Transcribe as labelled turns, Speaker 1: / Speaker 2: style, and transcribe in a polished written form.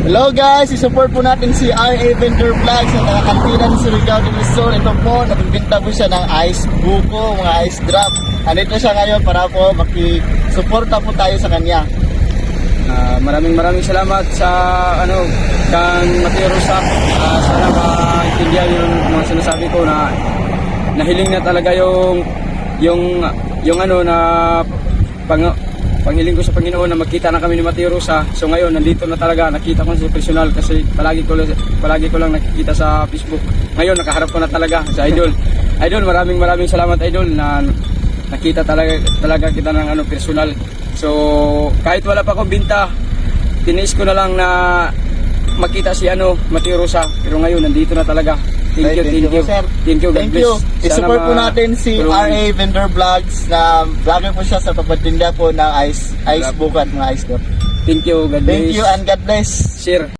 Speaker 1: Hello guys, isupport po natin si RA Vendor Vlogs sa nakakantina ni Surigao de Luzon. Ito po, nagbibinta po siya ng ice buko, mga ice drop. Andito siya ngayon para po makisuporta po tayo sa kanya.
Speaker 2: Maraming salamat sa kan Mateo Rosa. Sana maintindihan yung mga sinasabi ko na nahiling na talaga yung panghiling ko sa Panginoon na magkita na kami ni Mateo Rosa. So ngayon nandito na talaga, nakita ko sa personal kasi palagi ko lang nakikita sa Facebook. Ngayon nakaharap ko na talaga sa Idol. Idol, maraming salamat Idol na nakita talaga kita ng personal. So kahit wala pa akong binta, tiniis ko na lang na makita si Mateo Rosa. Pero ngayon nandito na talaga. Thank you,
Speaker 1: sir.
Speaker 2: Thank you, God bless.
Speaker 1: I-support po natin si RA Vendor Vlogs na vlogger po siya sa papatinda po ng ice buko at mga ice drop.
Speaker 2: Thank you, God bless.
Speaker 1: Thank you and God bless.
Speaker 2: Share.